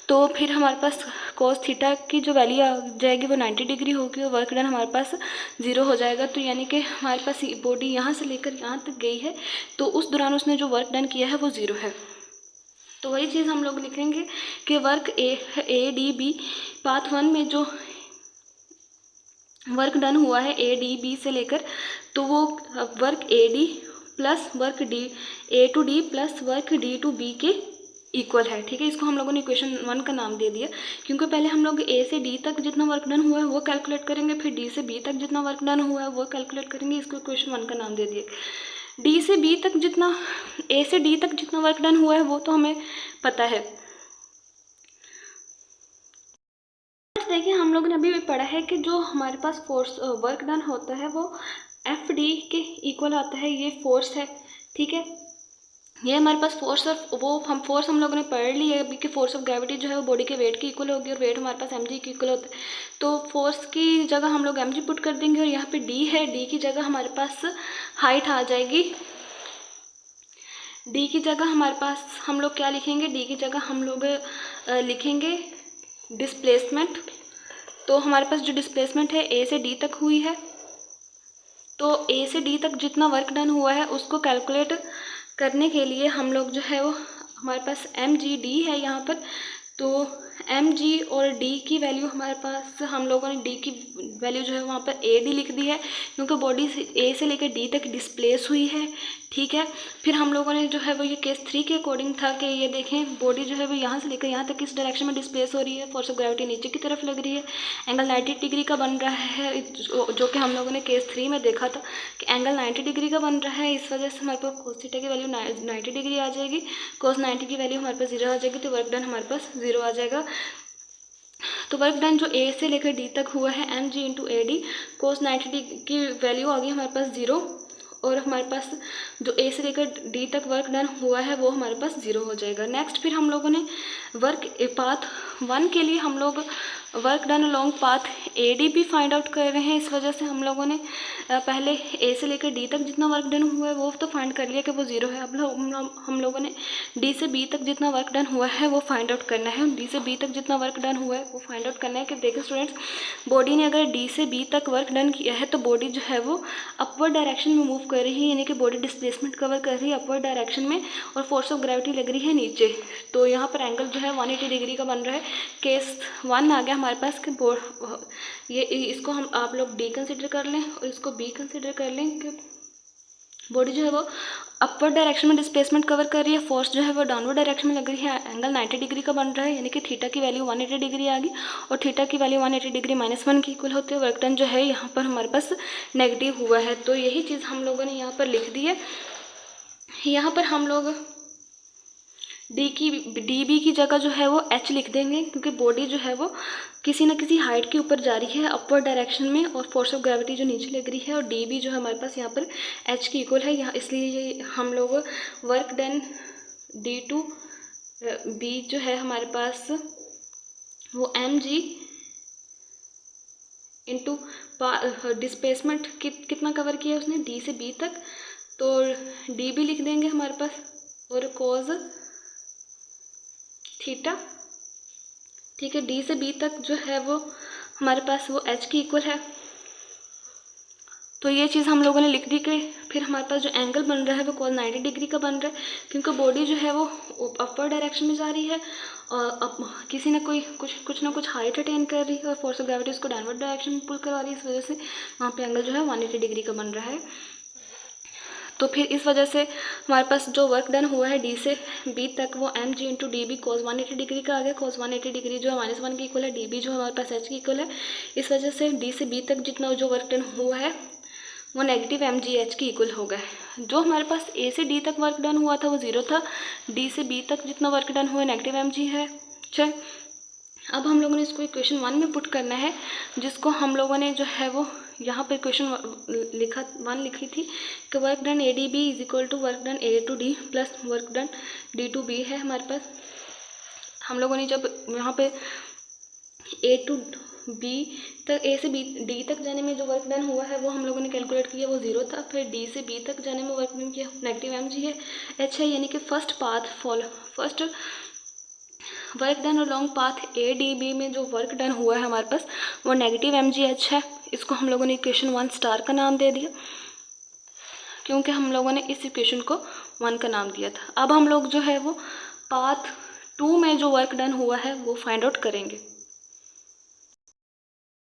तो फिर हमारे पास cos थीटा की जो वैल्यू आ जाएगी वो 90 डिग्री होगी और वर्क डन हमारे पास 0 हो जाएगा। तो यानी कि हमारे पास बॉडी यहाँ से लेकर यहाँ तक गई है तो उस दौरान उसने जो वर्क डन किया है वो 0 है। तो वही चीज़ हम लोग लिखेंगे कि वर्क ADB पाथ 1 में जो वर्क डन हुआ है ADB से लेकर, तो वो work AD plus work A to D plus work D to B के इक्वल है। ठीक है, इसको हम लोगों ने इक्वेशन 1 का नाम दे दिया क्योंकि पहले हम लोग A से D तक जितना वर्क डन हुआ है वो कैलकुलेट करेंगे, फिर D से B तक जितना वर्क डन हुआ है वो कैलकुलेट करेंगे, इसको इक्वेशन 1 का नाम दे दिया। D से B तक जितना A से D तक जितना वर्क डन हुआ है वो तो हमें पता है। देखिए हम लोग ने अभी भी पढ़ा है कि जो हमारे पास फोर्स वर्क डन होता है वो FD के इक्वल आता है, ये फोर्स है। ठीक है, ये हमारे पास फोर्स और वो हम लोगों ने पढ़ ली है अभी कि फोर्स ऑफ ग्रेविटी जो है वो बॉडी के वेट के इक्वल होगी और वेट हमारे पास mg के इक्वल होता है। तो फोर्स की जगह हम लोग mg पुट कर देंगे और यहाँ पे d है, d की जगह हमारे पास हाइट आ जाएगी डी की जगह हमारे पास हम लोग क्या लिखेंगे, डी की जगह हम लोग लिखेंगे डिस्प्लेसमेंट। तो हमारे पास जो डिस्प्लेसमेंट है ए से डी तक हुई है, तो ए से डी तक जितना वर्क डन हुआ है उसको कैलकुलेट करने के लिए हम लोग जो है वो हमारे पास एम जी डी है यहाँ पर, तो एम जी और डी की वैल्यू हमारे पास हम लोगों ने डी की वैल्यू जो है वहाँ पर ए डी लिख दी है, क्योंकि बॉडी ए से लेकर डी तक डिस्प्लेस हुई है। ठीक है, फिर हम लोगों ने जो है वो ये केस 3 के अकॉर्डिंग था कि ये देखें बॉडी जो है वो यहाँ से लेकर यहाँ तक किस डायरेक्शन में डिस्प्लेस हो रही है, फोर्स ऑफ ग्रेविटी नीचे की तरफ लग रही है, एंगल 90 डिग्री का बन रहा है, जो कि हम लोगों ने केस 3 में देखा था कि एंगल 90 डिग्री का बन रहा है। इस वजह से हमारे पास कोस थीटा की वैल्यू 90 डिग्री आ जाएगी, कोस 90 की वैल्यू हमारे पास 0 आ जाएगी, तो वर्क डन हमारे पास 0 आ जाएगा। तो वर्क डन जो ए से लेकर डी तक हुआ है M ji into A D, cos 90 की वैल्यू आ गई हमारे पास 0, और हमारे पास जो ए से लेकर डी तक वर्क डन हुआ है वो हमारे पास 0 हो जाएगा। नेक्स्ट फिर हम लोगों ने वर्क पाथ 1 के लिए हम लोग work done along path A D भी फाइंड आउट कर रहे हैं। इस वजह से हम लोगों ने पहले ए से लेकर डी तक जितना वर्क डन हुआ है वो तो फाइंड कर लिया कि वो 0 है। अब हम लोगों ने डी से बी तक जितना वर्क डन हुआ है वो फाइंड आउट करना है। डी से बी तक जितना वर्क डन हुआ है वो फाइंड आउट करना है कि देखिए स्टूडेंट्स, बॉडी ने अगर डी से बी तक वर्क डन किया है तो बॉडी जो है वो अपवर्ड डायरेक्शन में मूव कर रही है, यानी कि बॉडी डिस्प्लेसमेंट कवर कर रही है अपवर्ड डायरेक्शन में, और फोर्स ऑफ ग्रेविटी लग रही है नीचे। तो यहाँ पर एंगल जो है 180 डिग्री का बन रहा है। केस 1 आ गया हमारे पास कि ये इसको हम आप लोग डी कंसिडर कर लें और इसको बी कंसिडर कर लें कि बॉडी जो है वो अपवर्ड डायरेक्शन में डिस्प्लेसमेंट कवर कर रही है, फोर्स जो है वो डाउनवर्ड डायरेक्शन में लग रही है, एंगल 90 डिग्री का बन रहा है, यानी कि थीटा की वैल्यू 180 डिग्री आ गई, और थीटा की वैल्यू 180 डिग्री -1 के इक्वल होते हुए वर्क डन जो है यहाँ पर हमारे पास नेगेटिव हुआ है। तो यही चीज़ हम लोगों ने यहाँ पर लिख दी है। यहाँ पर हम लोग डी बी की जगह जो है वो एच लिख देंगे, क्योंकि बॉडी जो है वो किसी न किसी हाइट के ऊपर जा रही है अपवर्ड डायरेक्शन में, और फोर्स ऑफ ग्रेविटी जो नीचे लग रही है, और डी बी जो है हमारे पास यहाँ पर एच की इक्वल है यहाँ, इसलिए हम लोग work done D to B जो है हमारे पास वो एम जी इंटू डिस्प्लेसमेंट कितना कवर किया उसने डी से बी तक, तो डी बी लिख देंगे हमारे पास, और कोज थीटा। ठीक है, डी से बी तक जो है वो हमारे पास वो एच की इक्वल है। तो ये चीज़ हम लोगों ने लिख दी कि फिर हमारे पास जो एंगल बन रहा है वो कोस 90 डिग्री का बन रहा है, क्योंकि बॉडी जो है वो अपर डायरेक्शन में जा रही है और अब किसी न कोई कुछ ना कुछ हाइट अटेन कर रही है, और फोर्स ऑफ ग्रेविटी उसको डाउनवर्ड डायरेक्शन में पुल करवा रही है। इस वजह से वहाँ पे एंगल जो है 180 डिग्री का बन रहा है। तो फिर इस वजह से हमारे पास जो वर्क डन हुआ है डी से बी तक वो M G into D B cos 180 degree का आ गया। कोस 180 डिग्री जो है -1 की इक्वल है, डी बी जो हमारे पास एच की इक्वल है। इस वजह से डी से बी तक जितना जो वर्क डन हुआ है वो नेगेटिव एम जी एच की इक्वल हो गया है। जो हमारे पास ए से डी तक वर्क डन हुआ था वो 0 था, डी से बी तक जितना वर्क डन हुआ है नेगेटिव एम जी है। चल अब हम लोगों ने इसको इक्वेशन 1 में पुट करना है, जिसको हम लोगों ने जो है वो यहाँ पर इक्वेशन 1 लिखी थी कि work done A D B is equal to work done A to D plus work done D to B है हमारे पास। हम लोगों ने जब यहाँ पे ए टू बी तक ए से बी डी तक जाने में जो वर्क डन हुआ है वो हम लोगों ने कैलकुलेट किया, वो 0 था। फिर डी से बी तक जाने में वर्क डन किया नेगेटिव एम जी है एच है, यानी कि first work done along path A D B में जो वर्क डन हुआ है हमारे पास वो नेगेटिव एम जी एच है। इसको हम लोगों ने इक्वेशन 1 स्टार का नाम दे दिया, क्योंकि हम लोगों ने इस इक्वेशन को 1 का नाम दिया था। अब हम लोग जो है वो पाथ 2 में जो वर्क डन हुआ है वो फाइंड आउट करेंगे।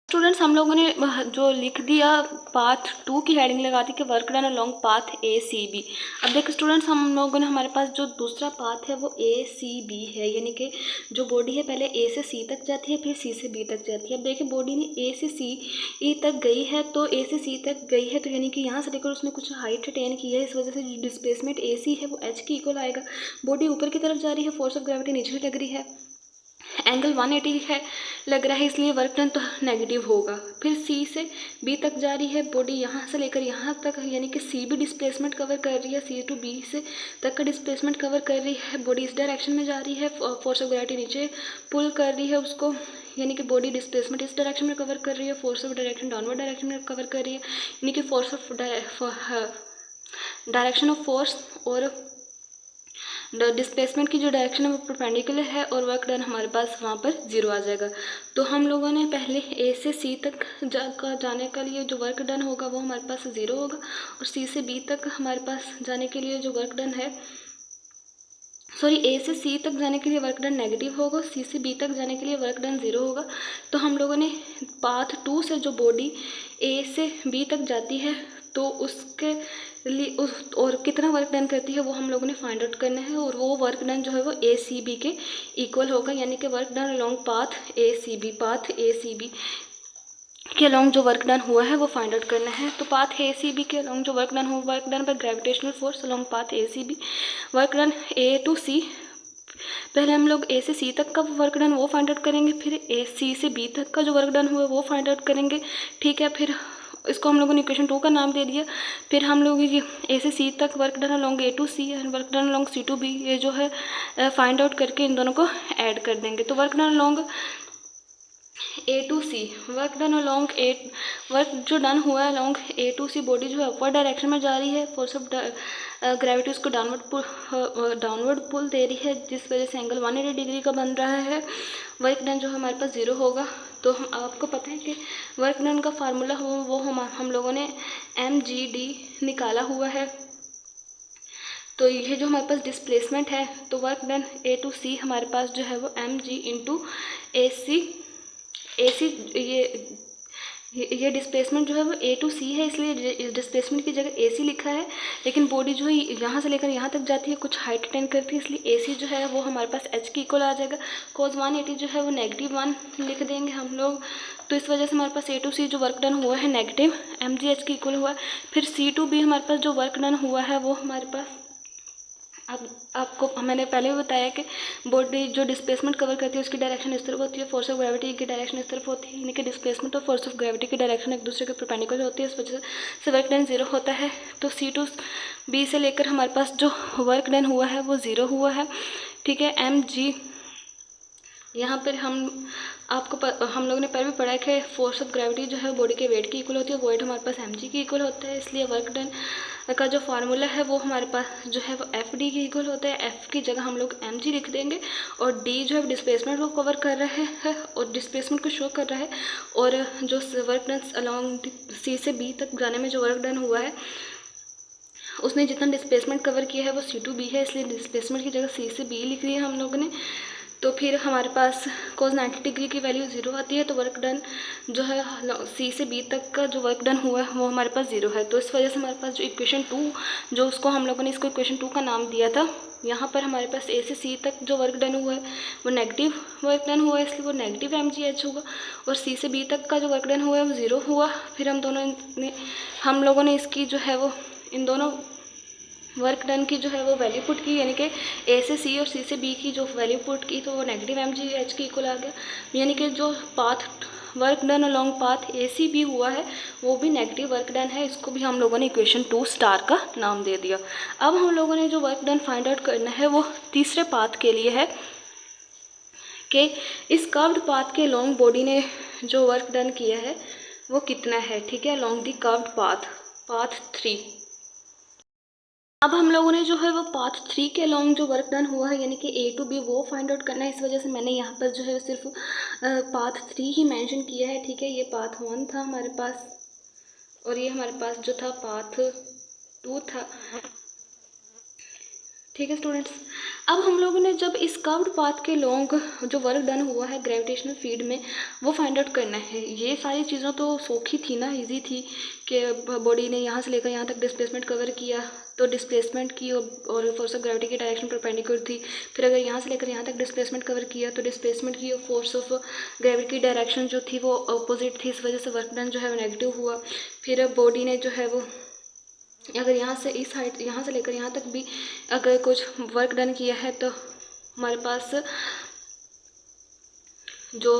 स्टूडेंट्स हम लोगों ने जो लिख दिया पाथ 2 की हेडिंग लगा दी कि work done along path A C B. अब देखो स्टूडेंट्स हम लोगों ने हमारे पास जो दूसरा पाथ है वो ए सी बी है, यानी कि जो बॉडी है पहले ए से सी तक जाती है फिर सी से बी तक जाती है। अब देखिए बॉडी ने ए से सी ई तक गई है, तो ए से सी तक गई है तो यानी कि यहाँ से लेकर उसने कुछ हाइट अटेन की है, इस वजह से जो डिस्प्लेसमेंट ए सी है वो एच की इक्वल आएगा। बॉडी ऊपर की तरफ जा रही है, फोर्स ऑफ ग्रेविटी नीचे लग रही है, एंगल 180 है लग रहा है, इसलिए वर्क डन तो नेगेटिव होगा। फिर सी से बी तक जा रही है बॉडी, यहाँ से लेकर यहाँ तक, यानी कि सी भी डिस्प्लेसमेंट कवर कर रही है, सी टू बी से तक का डिस्प्लेसमेंट कवर कर रही है। बॉडी इस डायरेक्शन में जा रही है, फोर्स ऑफ ग्रेविटी नीचे पुल कर रही है उसको, यानी कि बॉडी डिस्प्लेसमेंट इस डायरेक्शन में कवर कर रही है, force of direction downward direction में कवर कर रही है, यानी कि force of direction of force और डिस्प्लेसमेंट की जो डायरेक्शन है वो परपेंडिकुलर है और वर्क डन हमारे पास वहाँ पर 0 आ जाएगा। तो हम लोगों ने पहले ए से सी तक जाने के लिए जो वर्क डन होगा वो हमारे पास 0 होगा, और सी से बी तक हमारे पास जाने के लिए जो वर्क डन है, सॉरी, ए से सी तक जाने के लिए वर्क डन नेगेटिव होगा, सी से बी तक जाने के लिए वर्क डन 0 होगा। तो हम लोगों ने पाथ 2 से जो बॉडी ए से बी तक जाती है तो उसके लिए और कितना वर्क डन करती है वो हम लोगों ने फाइंड आउट करना है, और वो वर्क डन जो है वो ए सी बी के इक्वल होगा, यानी कि work done along path A C B के अलॉन्ग जो वर्क डन हुआ है वो फाइंड आउट करना है। तो पाथ ए सी बी के अलॉन्ग जो वर्क डन हुआ, work done by gravitational force along path A C B, work done A to C, पहले हम लोग ए से सी तक का वर्क डन वो फाइंड आउट करेंगे, फिर ए सी से बी तक का जो वर्क डन हुआ है वो फाइंड आउट करेंगे, ठीक है। फिर इसको हम लोगों ने इक्वेशन 2 का नाम दे दिया। फिर हम लोग ये ए से सी तक work done along A to C and work done along C to B, ये जो है फाइंड आउट करके इन दोनों को ऐड कर देंगे। तो work done along A to C, work done along A, work जो डन हुआ है along A to C, body जो है अपवर्ड डायरेक्शन में जा रही है, फोर्स ऑफ ग्रेविटी उसको डाउनवर्ड पुल दे रही है, जिस वजह से एंगल 180 डिग्री का बन रहा है। वर्क डन जो हमारे पास 0 होगा। तो हम आपको पता है कि वर्क डन का फार्मूला वो हम लोगों ने mgd निकाला हुआ है। तो ये जो हमारे पास डिस्प्लेसमेंट है, तो वर्क डन ए टू सी हमारे पास जो है वो mg इंटू ए सी, ये डिस्प्लेसमेंट जो है वो ए टू सी है, इसलिए डिस्प्लेसमेंट की जगह ए सी लिखा है। लेकिन बॉडी जो है यहाँ से लेकर यहाँ तक जाती है, कुछ हाइट अटेन करती है, इसलिए ए सी जो है वो हमारे पास एच की इक्वल आ जाएगा। कोस 180 जो है वो -1 लिख देंगे हम लोग। तो इस वजह से हमारे पास ए टू सी जो वर्क डन हुआ है नेगेटिव mg h की इक्वल हुआ है। फिर सी टू बी हमारे पास जो वर्क डन हुआ है वो हमारे पास, अब आपको मैंने पहले भी बताया कि बॉडी जो डिस्प्लेसमेंट कवर करती है उसकी डायरेक्शन इस तरफ होती है, फोर्स ऑफ ग्रेविटी की डायरेक्शन इस तरफ होती है, यानी कि डिस्प्लेसमेंट और फोर्स ऑफ ग्रेविटी की डायरेक्शन एक दूसरे के परपेंडिकुलर होती है, इस वजह से वर्क डन 0 होता है। तो सी टू बी से लेकर हमारे पास जो वर्क डन हुआ है वो 0 हुआ है, ठीक है। mg यहाँ पर हम लोगों ने पहले भी पढ़ा है कि फोर्स ऑफ ग्रेविटी जो है बॉडी के वेट की इक्वल होती है, वेट हमारे पास mg की इक्वल होता है, इसलिए वर्क डन का जो फार्मूला है वो हमारे पास जो है वो एफ डी की इक्वल होता है। एफ की जगह हम लोग mg लिख देंगे, और डी जो है डिस्प्लेसमेंट को कवर कर रहा है और डिस्प्लेसमेंट को शो कर रहा है, और जो वर्क डन अलॉन्ग सी से बी तक जाने में जो वर्क डन हुआ है उसने जितना डिस्प्लेसमेंट कवर किया है वो सी टू बी है, इसलिए डिस्प्लेसमेंट की जगह सी से बी लिख लिया हम लोगों ने। तो फिर हमारे पास cos 90 डिग्री की वैल्यू 0 आती है, तो वर्क डन जो है सी से बी तक का जो वर्क डन हुआ है वो हमारे पास 0 है। तो इस वजह से हमारे पास जो इक्वेशन 2 जो उसको हम लोगों ने इसको इक्वेशन 2 का नाम दिया था, यहाँ पर हमारे पास ए से सी तक जो वर्क डन हुआ है वो नेगेटिव वर्क डन हुआ है, इसलिए वो नेगेटिव mgh होगा, और सी से बी तक का जो वर्क डन हुआ है वो 0 हुआ। फिर हम लोगों ने इसकी जो है वो इन दोनों वर्क डन की जो है वो वैल्यू पुट की, यानी कि ए से सी और सी से बी की जो वैल्यू पुट की तो वो नेगेटिव mgh की इक्वल आ गया, यानी कि जो path work done along path A C B हुआ है वो भी नेगेटिव वर्क डन है, इसको भी हम लोगों ने इक्वेशन 2 स्टार का नाम दे दिया। अब हम लोगों ने जो वर्क डन फाइंड आउट करना है वो तीसरे पाथ के लिए है कि इस कर्व्ड पाथ के लॉन्ग बॉडी ने जो वर्क डन किया है वो कितना है, ठीक है, लॉन्ग दी कर्व्ड पाथ 3। अब हम लोगों ने जो है वो पाथ 3 के अलॉन्ग जो वर्क डन हुआ है यानी कि ए टू बी वो फाइंड आउट करना है, इस वजह से मैंने यहाँ पर जो है सिर्फ पाथ 3 ही मेंशन किया है, ठीक है। ये पाथ 1 था हमारे पास, और ये हमारे पास जो था पाथ 2 था, ठीक है स्टूडेंट्स। अब हम लोगों ने जब इस कर्व्ड पाथ के लॉन्ग जो वर्क डन हुआ है ग्रेविटेशनल फील्ड में वो फाइंड आउट करना है। ये सारी चीज़ों तो सौखी थी ना, इजी थी कि बॉडी ने यहाँ से लेकर यहाँ तक डिस्प्लेसमेंट कवर किया, तो डिस्प्लेसमेंट की और फोर्स ऑफ ग्रेविटी की डायरेक्शन परपेंडिकुलर थी। फिर अगर यहाँ से लेकर यहाँ तक डिस्प्लेसमेंट कवर किया तो डिस्प्लेसमेंट की और फोर्स ऑफ ग्रेविटी की डायरेक्शन जो थी वो अपोजिट थी, इस वजह से वर्क डन जो है वो नेगेटिव हुआ। फिर बॉडी ने जो है वो अगर यहाँ से इस हाइट यहाँ से लेकर यहाँ तक भी अगर कुछ वर्क डन किया है तो हमारे पास जो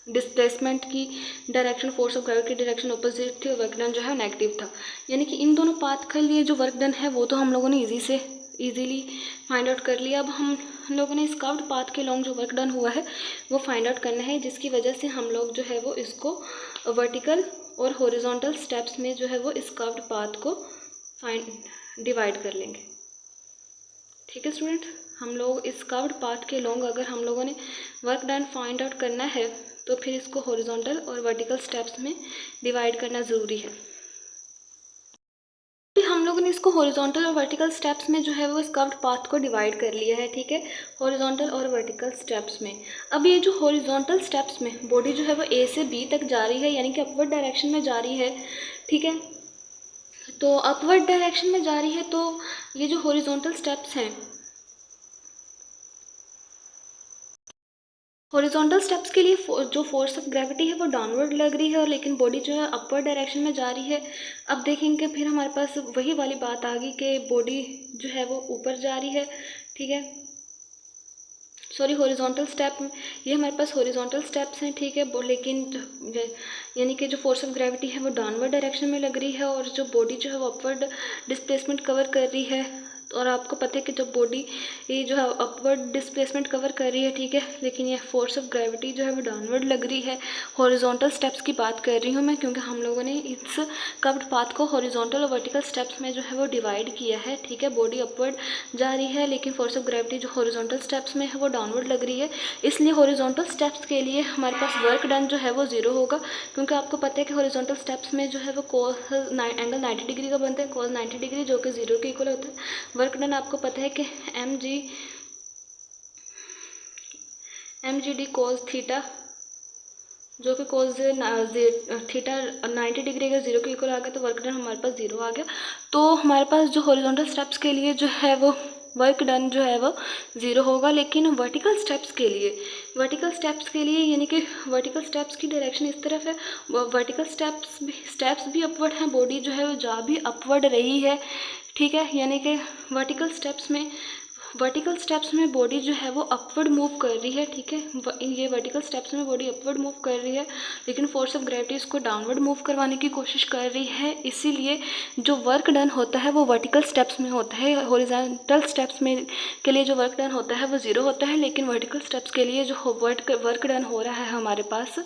डिस्प्लेसमेंट की डायरेक्शन फोर्स ऑफ ग्रेविटी की डायरेक्शन अपोजिट थी और वर्क डन जो है नेगेटिव था। यानी कि इन दोनों पाथ के लिए जो वर्क डन है वो तो हम लोगों ने इजीली फाइंड आउट कर लिया। अब हम लोगों ने इस कर्व्ड पाथ के लॉन्ग जो वर्क डन हुआ है वो फाइंड आउट करना है, जिसकी वजह से हम लोग जो है वो इसको वर्टिकल और हॉरिजॉन्टल स्टेप्स में जो है वो इस कर्व्ड पाथ को डिवाइड कर लेंगे, ठीक है स्टूडेंट। हम लोग इस कर्व्ड पाथ के लॉन्ग अगर हम लोगों ने वर्क डन फाइंड आउट करना है तो फिर इसको हॉरिजॉन्टल और वर्टिकल स्टेप्स में डिवाइड करना ज़रूरी है। हम लोगों ने इसको हॉरिजॉन्टल और वर्टिकल स्टेप्स में जो है वो इस कर्व्ड पाथ को डिवाइड कर लिया है, ठीक है, हॉरिजॉन्टल और वर्टिकल स्टेप्स में। अब ये जो हॉरिजॉन्टल स्टेप्स में बॉडी जो है वो ए से बी तक जा रही है, यानी कि अपवर्ड डायरेक्शन में जा रही है, ठीक है। तो अपवर्ड डायरेक्शन में जा रही है तो ये जो हॉरिजॉन्टल स्टेप्स हैं, हॉरिजॉन्टल स्टेप्स के लिए जो फोर्स ऑफ ग्रेविटी है वो डाउनवर्ड लग रही है, और लेकिन बॉडी जो है अपवर्ड डायरेक्शन में जा रही है। अब देखेंगे फिर हमारे पास वही वाली बात आ गई कि बॉडी जो है वो ऊपर जा रही है, ठीक है, सॉरी हॉरिजॉन्टल स्टेप, ये हमारे पास हॉरिजॉन्टल स्टेप्स हैं, ठीक है, लेकिन यानी कि जो फोर्स ऑफ ग्रेविटी है वो डाउनवर्ड डायरेक्शन में लग रही है और जो बॉडी जो है वो अपवर्ड डिस्प्लेसमेंट कवर कर रही है। और आपको पता है कि जब बॉडी ये जो है अपवर्ड डिस्प्लेसमेंट कवर कर रही है, ठीक है, लेकिन ये फोर्स ऑफ ग्रेविटी जो है वो डाउनवर्ड लग रही है। हॉरिजॉन्टल स्टेप्स की बात कर रही हूँ मैं, क्योंकि हम लोगों ने इस कर्व्ड पाथ को हॉरिजॉन्टल और वर्टिकल स्टेप्स में जो है वो डिवाइड किया है, ठीक है। बॉडी अपवर्ड जा रही है लेकिन फोर्स ऑफ ग्रेविटी जो हॉरिजॉन्टल स्टेप्स में है वो डाउनवर्ड लग रही है, इसलिए हॉरिजॉन्टल स्टेप्स के लिए हमारे पास वर्क डन जो है वो 0 होगा, क्योंकि आपको पता है कि हॉरिजॉन्टल स्टेप्स में जो है वो एंगल 90 डिग्री का बनता है, कॉस 90 डिग्री, जो कि 0 के इक्वल होता है। वर्क डन आपको पता है कि mg डी कॉस थीटा, जो कि कॉस थीटा 90 डिग्री का 0 के इक्वल आ गया, तो वर्क डन हमारे पास 0 आ गया। तो हमारे पास जो हॉरिजॉन्टल स्टेप्स के लिए जो है वो वर्क डन जो है वो 0 होगा, लेकिन वर्टिकल स्टेप्स के लिए यानी कि वर्टिकल स्टेप्स की डायरेक्शन इस तरफ है, वर्टिकल स्टेप्स भी अपवर्ड हैं, बॉडी जो है वो जा भी अपवर्ड रही है, ठीक है, यानी कि वर्टिकल स्टेप्स में बॉडी जो है वो अपवर्ड मूव कर रही है, ठीक है, ये वर्टिकल स्टेप्स में बॉडी अपवर्ड मूव कर रही है, लेकिन फोर्स ऑफ ग्रेविटी इसको डाउनवर्ड मूव करवाने की कोशिश कर रही है, इसीलिए जो वर्क डन होता है वो वर्टिकल स्टेप्स में होता है। हॉरिजॉन्टल स्टेप्स में के लिए जो वर्क डन होता है वो 0 होता है, लेकिन वर्टिकल स्टेप्स के लिए जो वर्क डन हो रहा है हमारे पास,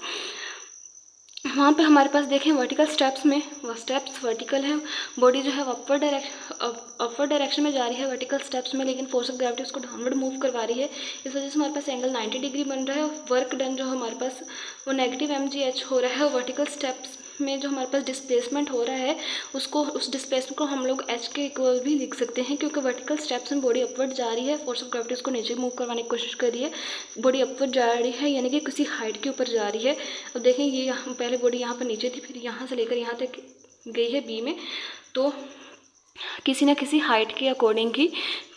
वहाँ पे हमारे पास देखें वर्टिकल स्टेप्स में वो स्टेप्स वर्टिकल है, बॉडी जो है अपवर्ड डायरेक्शन में जा रही है वर्टिकल स्टेप्स में, लेकिन फोर्स ऑफ ग्रेविटी उसको डाउनवर्ड मूव करवा रही है, इस वजह से हमारे पास एंगल 90 डिग्री बन रहा है। वर्क डन जो हमारे पास वो नेगेटिव mgh हो रहा है। वर्टिकल स्टेप्स में जो हमारे पास डिस्प्लेसमेंट हो रहा है उस डिस्प्लेसमेंट को हम लोग h के इक्वल भी लिख सकते हैं, क्योंकि वर्टिकल स्टेप्स में बॉडी अपवर्ड जा रही है, फोर्स ऑफ ग्रेविटी उसको नीचे मूव करवाने की कोशिश कर रही है, बॉडी अपवर्ड जा रही है यानी कि किसी हाइट के ऊपर जा रही है। अब देखें ये यहाँ पहले बॉडी यहाँ पर नीचे थी, फिर यहाँ से लेकर यहाँ तक गई है बी में, तो किसी न किसी हाइट के अकॉर्डिंग ही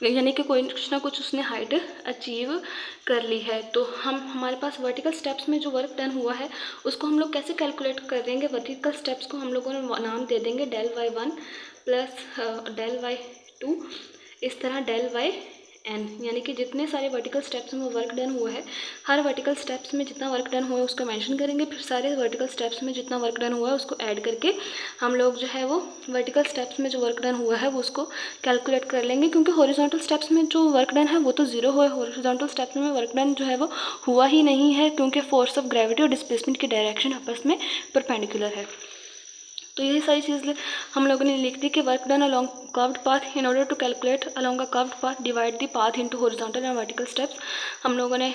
यानी कि कोई कुछ ना कुछ उसने हाइट अचीव कर ली है। तो हमारे पास वर्टिकल स्टेप्स में जो वर्क डन हुआ है उसको हम लोग कैसे कैलकुलेट कर देंगे, वर्टिकल स्टेप्स को हम लोगों ने नाम दे देंगे del y1 plus del y2, इस तरह del yn, यानी कि जितने सारे वर्टिकल स्टेप्स में वर्क डन हुआ है, हर वर्टिकल स्टेप्स में जितना वर्क डन हुआ है उसको मेंशन करेंगे, फिर सारे वर्टिकल स्टेप्स में जितना वर्क डन हुआ है उसको ऐड करके हम लोग जो है वो वर्टिकल स्टेप्स में जो वर्क डन हुआ है वो उसको कैलकुलेट कर लेंगे, क्योंकि हॉरिजॉन्टल स्टेप्स में जो वर्क डन है वो तो 0 हुआ है, हॉरिजॉन्टल स्टेप्स में वर्क डन जो है वो हुआ ही नहीं है, क्योंकि फोर्स ऑफ ग्रेविटी और डिस्प्लेसमेंट की डायरेक्शन आपस में परपेंडिकुलर है। तो यही सारी चीज़ हम लोगों ने लिख दी कि work done along curved path, in order to calculate along a curved path divide the path into horizontal and vertical steps. हम लोगों ने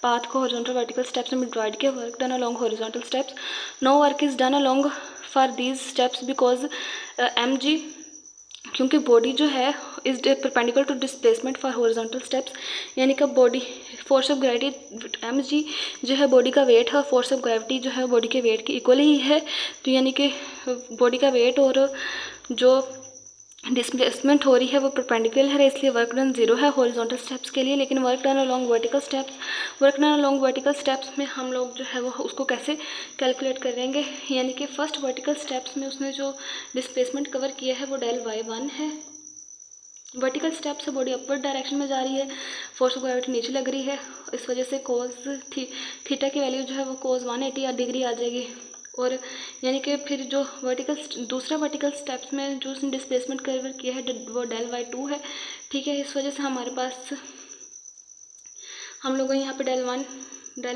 पाथ को हॉरिजॉन्टल वर्टिकल स्टेप्स में डिवाइड किया, work done along horizontal steps. No work is done along for these steps because mg, क्योंकि बॉडी जो है is perpendicular to displacement for horizontal steps, यानी कि body force of gravity mg जो है बॉडी का वेट है और फोर्स ऑफ ग्रेविटी जो है बॉडी के वेट के इक्वल ही है, तो यानी कि बॉडी का वेट और जो डिस्प्लेसमेंट हो रही है वो परपेंडिकुलर है, इसलिए वर्क डन 0 है हॉरिजॉन्टल स्टेप्स के लिए। लेकिन work done along vertical steps में हम लोग जो है वो उसको कैसे कैलकुलेट करेंगे, यानी कि फर्स्ट वर्टिकल स्टेप्स में उसने जो डिस्प्लेसमेंट कवर किया है वो del y1 है। वर्टिकल स्टेप से बॉडी अपवर्ड डायरेक्शन में जा रही है, फोर्स ऑफ ग्रेविटी नीचे लग रही है, इस वजह से कोस थीटा की वैल्यू जो है वो कोस 180 डिग्री आ जाएगी, और यानी कि फिर जो दूसरा वर्टिकल स्टेप्स में जो उसने डिस्प्लेसमेंट कवर किया है वो del y2 है, ठीक है। इस वजह से हमारे पास हम लोगों ने यहाँ पे del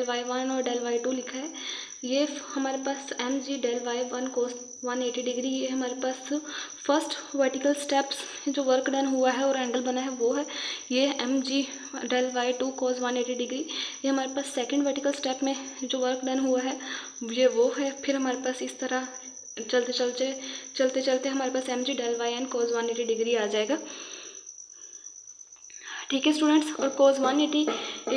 y1 और del y2 लिखा है, ये हमारे पास एम जी डेल वाई 1 कोस 180 डिग्री, ये हमारे पास फर्स्ट वर्टिकल स्टेप्स जो वर्क डन हुआ है और एंगल बना है वो है। ये एम जी डेल वाई 2 कोस 180 डिग्री, ये हमारे पास सेकंड वर्टिकल स्टेप में जो वर्क डन हुआ है ये वो है। फिर हमारे पास इस तरह चलते चलते हमारे पास M G del Y N cos 180 degree आ जाएगा। ठीक है स्टूडेंट्स, और कोस 180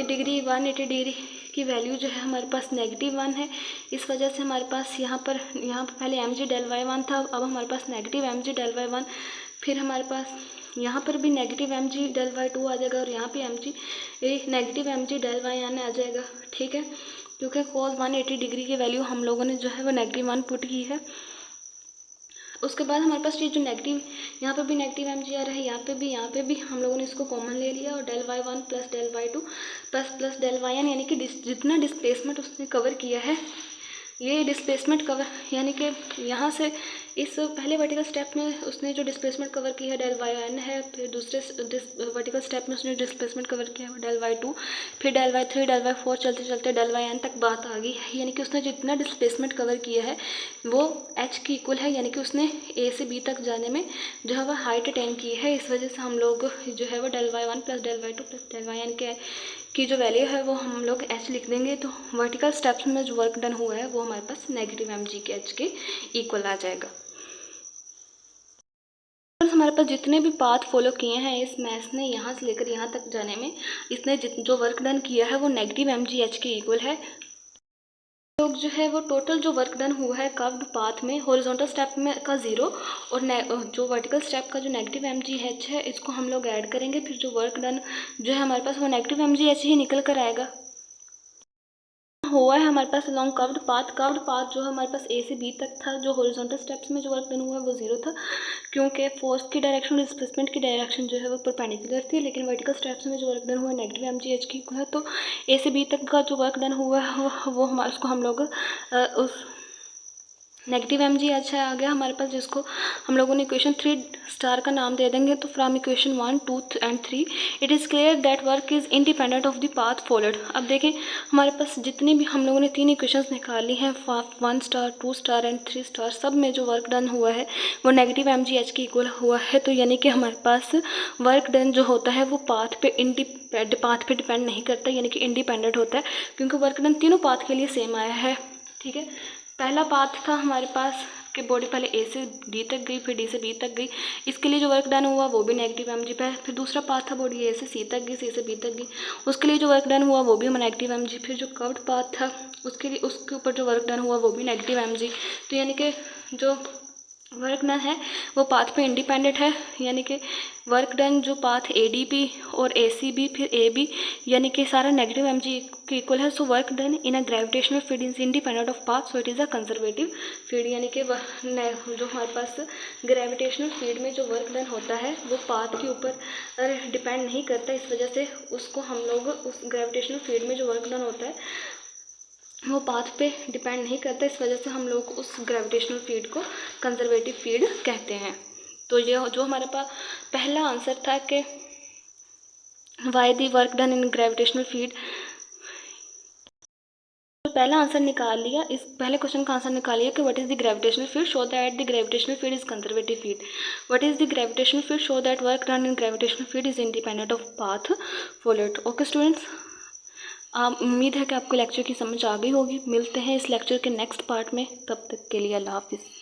डिग्री की वैल्यू जो है हमारे पास -1 है। इस वजह से हमारे पास यहाँ पर पहले एम जी डेल वाई 1 था, अब हमारे पास negative M G del Y 1, फिर हमारे पास यहाँ पर भी negative M G del Y 2 आ जाएगा और यहाँ पे negative M G del Y N आ जाएगा। ठीक है, क्योंकि कोस 180 डिग्री की वैल्यू हम लोगों ने जो है वो -1 पुट की है। उसके बाद हमारे पास ये जो नेगेटिव, यहाँ पे भी नेगेटिव एम जी आ रहा है, यहाँ पे भी हम लोगों ने इसको कॉमन ले लिया और del Y 1 plus del Y 2 plus del Y n, यानी कि जितना डिस्प्लेसमेंट उसने कवर किया है, ये डिस्प्लेसमेंट कवर यानी कि यहाँ से इस पहले वर्टिकल स्टेप में उसने जो डिस्प्लेसमेंट कवर की है डेल वाई एन है, फिर दूसरे वर्टिकल स्टेप में उसने डिस्प्लेसमेंट कवर किया है डेल वाई 2, फिर डेल वाई 3, डेल वाई 4, चलते चलते डेल वाई एन तक बात आ गई है। यानी कि उसने जितना डिस्प्लेसमेंट कवर किया है वो एच की इक्वल है, यानी कि उसने ए से बी तक जाने में जो है वह हाइट अटेन की है। इस वजह से हम लोग जो है वो del Y 1 plus del Y 2 plus del Y n की जो वैल्यू है वो हम लोग एच लिख देंगे। तो वर्टिकल स्टेप्स में जो वर्क डन हुआ है वो हमारे पास नेगेटिव एम जी के एच के इक्वल आ जाएगा। हमारे पास जितने भी पाथ फॉलो किए हैं इस मैथ ने यहाँ से लेकर यहाँ तक जाने में, इसने जो वर्क डन किया है वो नेगेटिव एम जी एच के इक्वल है। तो जो है वो टोटल जो वर्क डन हुआ है कर्व्ड पाथ में हॉरिजॉन्टल स्टेप में का 0 और जो वर्टिकल स्टेप का जो नेगेटिव एम जी एच है इसको हम लोग ऐड करेंगे, फिर जो वर्क डन जो है हमारे पास वो नेगेटिव एम जी एच ही निकल कर आएगा। हुआ है हमारे पास लॉन्ग कर्व्ड पाथ जो हमारे पास ए से बी तक था, जो हॉरिजॉन्टल स्टेप्स में जो वर्क डन हुआ है वो 0 था, क्योंकि फोर्स की डायरेक्शन डिस्प्लेसमेंट की डायरेक्शन जो है वो परपेंडिकुलर थी। लेकिन वर्टिकल स्टेप्स में जो वर्क डन हुआ है नेगेटिव एम जी एच की है, तो ए से बी तक का जो वर्क डन हुआ है वो हमारे उसको हम लोग उस नेगेटिव एम जी एच आ गया हमारे पास, जिसको हम लोगों ने इक्वेशन 3 स्टार का नाम दे देंगे। तो from equation 1, 2 and 3 it is clear that work is independent of the path followed. अब देखें हमारे पास जितनी भी हम लोगों ने 3 इक्वेशंस निकाली हैं 1 स्टार, 2 स्टार एंड 3 स्टार, सब में जो वर्क डन हुआ है वो नेगेटिव एम जी एच के इक्वल हुआ है। तो यानी कि हमारे पास वर्क डन जो होता है वो पाथ पे डिपेंड नहीं करता, यानी कि इंडिपेंडेंट होता है, क्योंकि वर्क डन तीनों पाथ के लिए सेम आया है। ठीक है, पहला पाथ था हमारे पास कि बॉडी पहले ए से डी तक गई, फिर डी से बी तक गई, इसके लिए जो वर्क डन हुआ वो भी नेगेटिव एम जी पे है। फिर दूसरा पाथ था बॉडी ए से सी तक गई, सी से बी तक गई, उसके लिए जो वर्क डन हुआ वो भी नेगेटिव एम जी। फिर जो कर्व्ड पाथ था उसके ऊपर जो वर्क डन हुआ वो भी नेगेटिव एम जी। तो यानी कि जो वर्क डन है वो पाथ पे इंडिपेंडेंट है, यानी कि वर्क डन जो पाथ ए डी बी और ए सी बी फिर ए बी, यानी कि सारा नेगेटिव एम जी के इक्वल है। So work done in a gravitational field is independent of path, so it is a conservative field. यानी कि जो हमारे पास ग्रेविटेशनल फील्ड में जो वर्क डन होता है वो पाथ के ऊपर डिपेंड नहीं करता, इस वजह से उसको हम लोग उस ग्रेविटेशनल फील्ड में जो वर्क डन होता है वो पाथ पे डिपेंड नहीं करता, इस वजह से हम लोग उस ग्रेविटेशनल फील्ड को कंजर्वेटिव फील्ड कहते हैं। तो ये जो हमारे पास पहला आंसर था कि why the work done in gravitational field, तो पहला आंसर निकाल लिया, इस पहले क्वेश्चन का आंसर निकाल लिया कि what is the gravitational field, show that the gravitational field is conservative field. What is the gravitational field, show that work done in gravitational field is independent of path followed. Okay students, उम्मीद है कि आपको लेक्चर की समझ आ गई होगी। मिलते हैं इस लेक्चर के नेक्स्ट पार्ट में, तब तक के लिए अल्लाह हाफिज़।